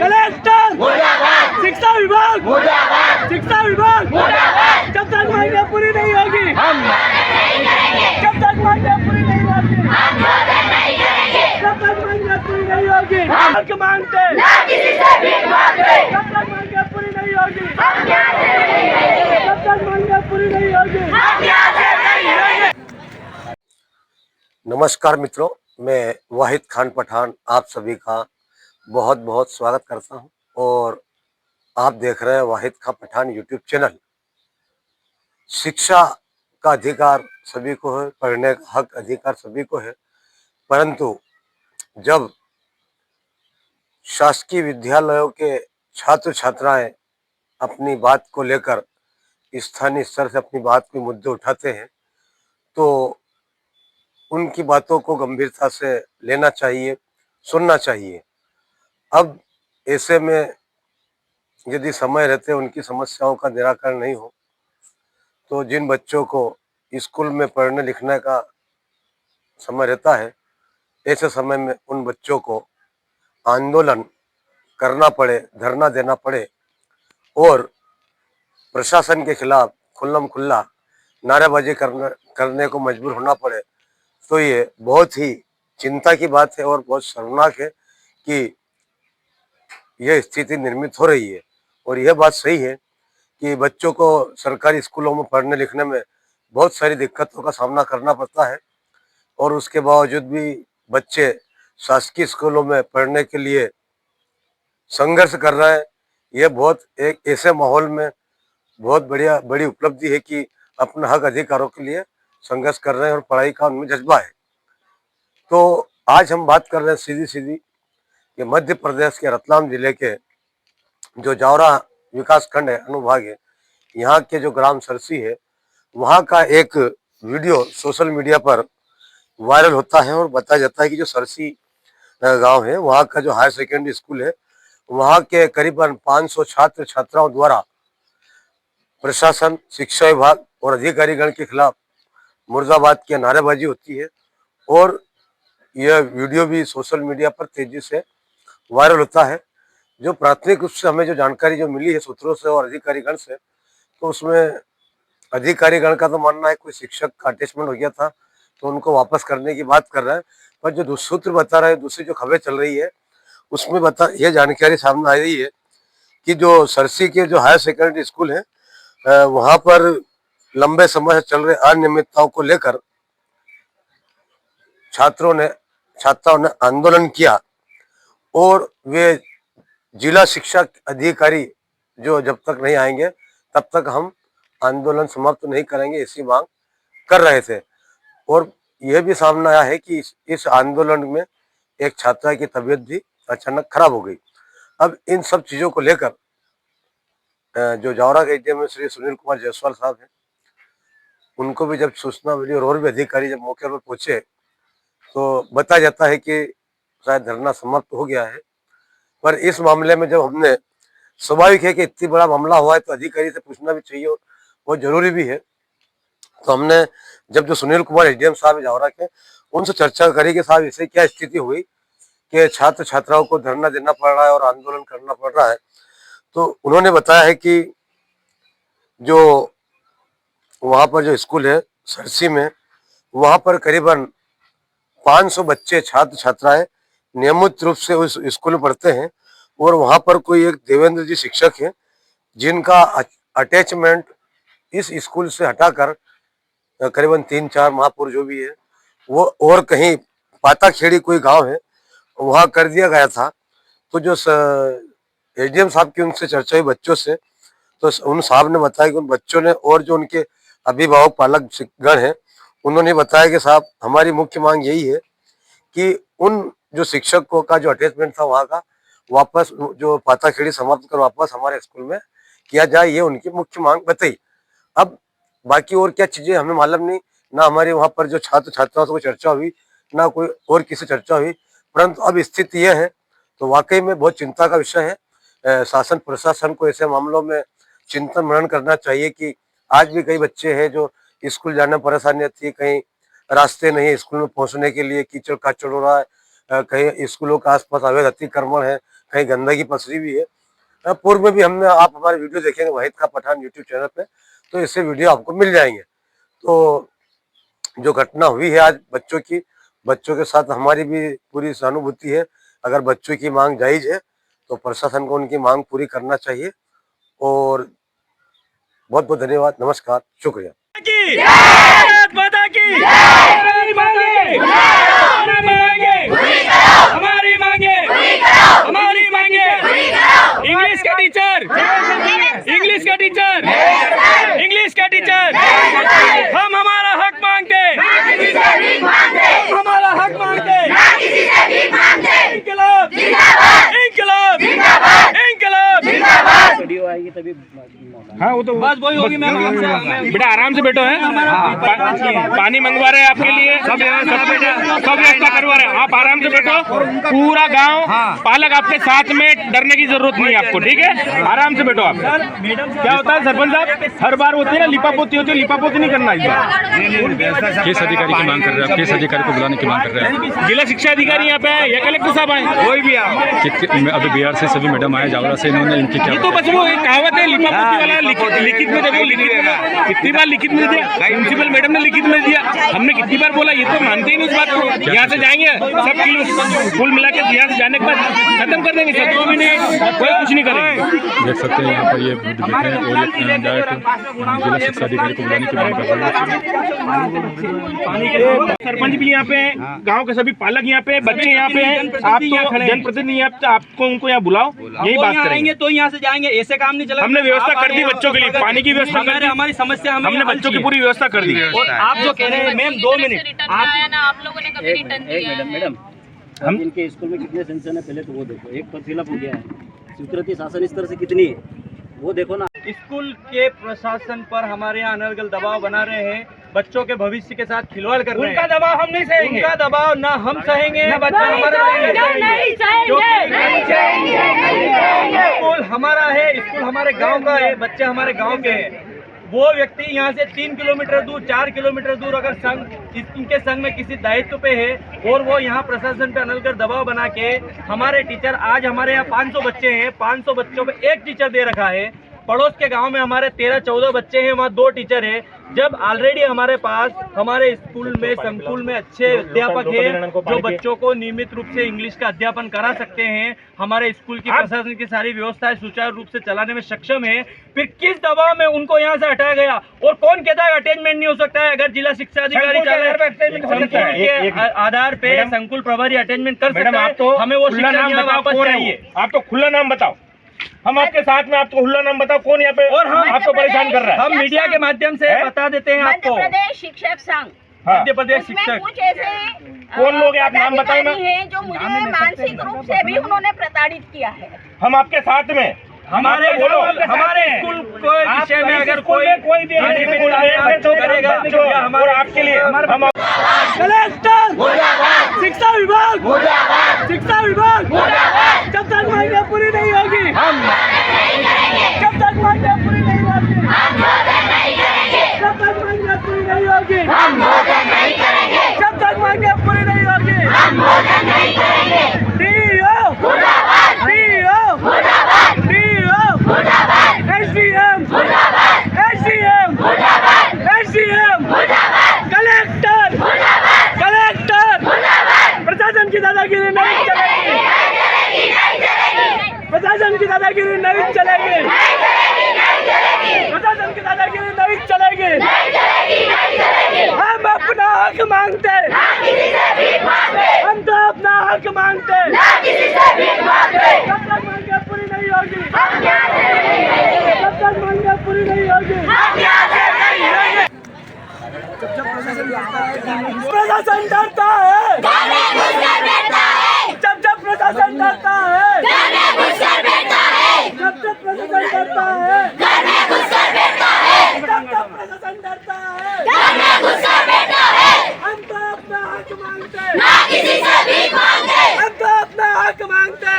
Collector शिक्षा विभाग जब तक मांगे पूरी नहीं होगी जब तक मांगे पूरी नहीं होगी जब तक मांगे पूरी नहीं होगी हक मांगते जब तक मांगे पूरी नहीं होगी जब तक मांगे पूरी नहीं होगी। नमस्कार मित्रों, मैं वाहिद खान पठान आप सभी का बहुत बहुत स्वागत करता हूं और आप देख रहे हैं वाहिद खान पठान यूट्यूब चैनल। शिक्षा का अधिकार सभी को है, पढ़ने का हक अधिकार सभी को है, परंतु जब शासकीय विद्यालयों के छात्र छात्राएं अपनी बात को लेकर स्थानीय स्तर से अपनी बात के मुद्दे उठाते हैं तो उनकी बातों को गंभीरता से लेना चाहिए, सुनना चाहिए। अब ऐसे में यदि समय रहते उनकी समस्याओं का निराकरण नहीं हो तो जिन बच्चों को स्कूल में पढ़ने लिखने का समय रहता है, ऐसे समय में उन बच्चों को आंदोलन करना पड़े, धरना देना पड़े और प्रशासन के खिलाफ खुल्लम खुल्ला नारेबाजी करने को मजबूर होना पड़े, तो ये बहुत ही चिंता की बात है और बहुत शर्मनाक है कि यह स्थिति निर्मित हो रही है। और यह बात सही है कि बच्चों को सरकारी स्कूलों में पढ़ने लिखने में बहुत सारी दिक्कतों का सामना करना पड़ता है और उसके बावजूद भी बच्चे शासकीय स्कूलों में पढ़ने के लिए संघर्ष कर रहे हैं। यह बहुत एक ऐसे माहौल में बहुत बड़ी उपलब्धि है कि अपने हक अधिकारों के लिए संघर्ष कर रहे हैं और पढ़ाई का उनमें जज्बा है। तो आज हम बात कर रहे हैं सीधी सीधी कि मध्य प्रदेश के रतलाम जिले के जो जावरा विकास खंड है, अनुभाग है, यहाँ के जो ग्राम सरसी है, वहाँ का एक वीडियो सोशल मीडिया पर वायरल होता है और बताया जाता है कि जो सरसी गांव है, वहाँ का जो हायर सेकेंडरी स्कूल है, वहाँ के करीबन 500 छात्र छात्राओं द्वारा प्रशासन, शिक्षा विभाग और अधिकारीगण के खिलाफ मुर्दाबाद की नारेबाजी होती है और यह वीडियो भी सोशल मीडिया पर तेजी से वायरल होता है। जो प्राथमिक रूप से हमें जो जानकारी जो मिली है सूत्रों से और अधिकारीगण से, तो उसमें अधिकारीगण का तो मानना है कोई शिक्षक का अटैचमेंट हो गया था तो उनको वापस करने की बात कर रहे हैं, पर जो सूत्र बता रहे हैं, दूसरी जो खबरें चल रही है उसमें यह जानकारी सामने आ रही है कि जो सरसी के जो हायर सेकेंडरी स्कूल है, वहाँ पर लंबे समय से चल रहे अनियमितताओं को लेकर छात्राओं ने आंदोलन किया और वे जिला शिक्षा अधिकारी जो जब तक नहीं आएंगे तब तक हम आंदोलन समाप्त नहीं करेंगे, ऐसी मांग कर रहे थे। और यह भी सामने आया है कि इस आंदोलन में एक छात्रा की तबीयत भी अचानक खराब हो गई। अब इन सब चीज़ों को लेकर जो जावरा के एडीएम श्री सुनील कुमार जायसवाल साहब हैं, उनको भी जब सूचना मिली और भी अधिकारी जब मौके पर पहुंचे तो बताया जाता है कि शायद धरना समाप्त हो गया है। पर इस मामले में जब हमने, स्वाभाविक है कि इतनी बड़ा मामला हुआ है तो अधिकारी से पूछना भी चाहिए और बहुत जरूरी भी है, तो हमने जब जो सुनील कुमार एडीएम साहब जावरा के, उनसे चर्चा करी कि साहब इसे क्या स्थिति हुई कि छात्र छात्राओं को धरना देना पड़ रहा है और आंदोलन करना पड़ रहा है। तो उन्होंने बताया है कि जो वहाँ पर जो स्कूल है सरसी में, वहाँ पर करीबन 500 बच्चे छात्र छात्राएं नियमित रूप से उस स्कूल में पढ़ते हैं और वहाँ पर कोई एक देवेंद्र जी शिक्षक हैं जिनका अटैचमेंट इस स्कूल से हटाकर करीबन 3-4 महापुर जो भी है वो और कहीं पाताखेड़ी कोई गांव है वहाँ कर दिया गया था। तो जो एडीएम साहब की उनसे चर्चा हुई बच्चों से, तो उन साहब ने बताया कि उन बच्चों ने और जो उनके अभिभावक पालक गण हैं, उन्होंने बताया कि साहब हमारी मुख्य मांग यही है कि उन जो शिक्षकों का जो अटैचमेंट था वहाँ का वापस जो पाताखेड़ी समाप्त कर वापस हमारे स्कूल में किया जाए, ये उनकी मुख्य मांग बताई। अब बाकी और क्या चीजें हमें मालूम नहीं, ना हमारे वहाँ पर जो छात्र छात्राओं से कोई चर्चा हुई, ना कोई और किसी चर्चा हुई, परंतु अब स्थिति यह है तो वाकई में बहुत चिंता का विषय है। शासन प्रशासन को ऐसे मामलों में चिंतन मनन करना चाहिए कि आज भी कई बच्चे हैं जो स्कूल जाने में परेशानी आती है, कहीं रास्ते नहीं है स्कूल में पहुंचने के लिए, कीचड़ काचड़ हो रहा है, कहीं स्कूलों के आसपास अवैध अतिक्रमण है, कहीं गंदगी पसरी हुई है। पूर्व में भी हमने, आप हमारे वीडियो देखेंगे वहीद का पठान यूट्यूब चैनल पे, तो इससे वीडियो आपको मिल जाएंगे। तो जो घटना हुई है आज बच्चों की, बच्चों के साथ हमारी भी पूरी सहानुभूति है। अगर बच्चों की मांग जायज है तो प्रशासन को उनकी मांग पूरी करना चाहिए। और बहुत बहुत धन्यवाद, नमस्कार, शुक्रिया। भारत माता की हमारी मांगे हमारी मांगे हमारी मांगे इंग्लिश का टीचर इंग्लिश का टीचर इंग्लिश का टीचर हम हमारा हक मांगते हमारा हक मांगते इंकलाब इंकलाब इंकलाब वीडियो आएगी तभी। हाँ वो तो बस वही होगी मैम। बेटा आराम से बैठो है, पानी मंगवा रहे हैं आपके लिए, सब व्यवस्था करवा रहे हैं, आप आराम से बैठो। पूरा गांव पालक आपके साथ में, डरने की जरूरत नहीं है आपको, ठीक है, आराम से बैठो आप। क्या होता है सरपंच साहब, हर बार होती है ना लिपापोती होती है, लिपापोती नहीं करना है। केस अधिकारी की मांग कर रहे हैं, केस अधिकारी को बुलाने की मांग कर रहे हैं। जिला शिक्षा अधिकारी यहाँ पे है या कलेक्टर साहब आए, कोई भी अभी बिहार से सभी मैडम आए, जावरा से, इन्होंने इनकी क्या, ये तो बस वो एक कहावत है, लिपापोती वाला लिखित में देखो, लिखित में कितनी बार लिखित में दिया, प्रिंसिपल मैडम ने लिखित में दिया, हमने कितनी बार बोला, ये तो मानते ही नहीं उस बात को। यहाँ से जाएंगे सब किलो कुल मिला के, यहाँ से जाने के बाद खत्म कर देंगे सब, 2 महीने कोई कुछ नहीं करेंगे। देख सकते हैं यहाँ पर ये देखें, और जिला शिक्षा अधिकारी को बुलाने की मांग कर रहे हैं। सरपंच भी यहाँ पे हैं, गाँव के सभी पालक यहाँ पे, बच्चे यहाँ पे हैं, आप तो जनप्रतिनिधि, आपको उनको यहाँ बुलाओ, यही बात करेंगे तो यहाँ से जाएंगे, ऐसे काम नहीं चला। हमने व्यवस्था कर दी बच्चों के लिए, पानी की व्यवस्था कर दी, हमारी समस्या हमने बच्चों की पूरी व्यवस्था कर दी। और आप जो कह रहे हैं मैम 2 मिनट, आप लोगों ने कभी रिटर्न दिया मैडम हम इनके स्कूल में कितने सेंशन है पहले तो वो देखो, एक पद फिलअप हो गया है, स्वीकृति शासन स्तर से कितनी है वो देखो ना। स्कूल के प्रशासन पर हमारे यहाँ अनर्गल दबाव बना रहे हैं, बच्चों के भविष्य के साथ खिलवाड़ कर रहे हैं। उनका दबाव हम नहीं सहेंगे, उनका दबाव ना हम सहेंगे ना बच्चे स्कूल हमारा है, स्कूल हमारे गांव का है, बच्चे हमारे गांव के हैं। वो व्यक्ति यहाँ से 3 किलोमीटर दूर, 4 किलोमीटर दूर अगर संघ इनके संघ में किसी दायित्व पे है और वो यहाँ प्रशासन पे अनलकर दबाव बना के हमारे टीचर, आज हमारे यहाँ 500 बच्चे हैं, 500 बच्चों पे एक टीचर दे रखा है। पड़ोस के गांव में हमारे 13-14 बच्चे हैं, वहाँ 2 टीचर हैं। जब ऑलरेडी हमारे पास हमारे स्कूल में, संकुल में अच्छे अध्यापक हैं जो बच्चों को नियमित रूप से इंग्लिश का अध्यापन करा सकते हैं, हमारे स्कूल की प्रशासन की सारी व्यवस्थाएं सुचारू रूप से चलाने में सक्षम है, फिर किस दबाव में उनको यहाँ से हटाया गया? और कौन कहता है अटेंडमेंट नहीं हो सकता है? अगर जिला शिक्षा अधिकारी के आधार पे संकुल प्रभारी अटेंडमेंट कर सकता है तो हमें वो शिक्षा वापस चाहिए। आप तो खुला नाम बताओ, हम आपके साथ में, आपको खुला नाम बताओ कौन यहाँ पे और हम आपको परेशान कर रहा है। हम मीडिया के माध्यम से बता देते हैं आपको। मध्य प्रदेश शिक्षक संघ, मध्य प्रदेश शिक्षक, कुछ ऐसे कौन लोग हैं, आप नाम बताओ ना। हैं जो मुझे मानसिक रूप से भी उन्होंने प्रताड़ित किया है। हम आपके साथ में, हमारे बोलो, हमारे स्कूल के विषय में अगर कोई भी करेगा हमारे आपके लिए हम कलेक्टर शिक्षा विभाग शिक्षा विभाग जब तक मांगे पूरी नहीं होगी, जब तक मांगे पूरी नहीं होगी, जब तक मांगे पूरी नहीं होगी, जब तक मांगे पूरी नहीं होगी, SDM कलेक्टर प्रशासन की दादागिरी नहीं चलेगी, प्रशासन की दादागिरी नहीं चलेगी, प्रशासन की दादागिरी नहीं चलेगी। हम अपना हक मांगते, हम तो अपना हक मांगते, जब तक मांगे पूरी नहीं होगी, जब तक मांगे पूरी नहीं होगी, प्रशासन डरता है, जब जब प्रशासन डरता है, जब जब प्रशासन डरता है, जब जब प्रशासन डरता है, हम तो अपना हक मांगते, हम तो अपना हक मांगते,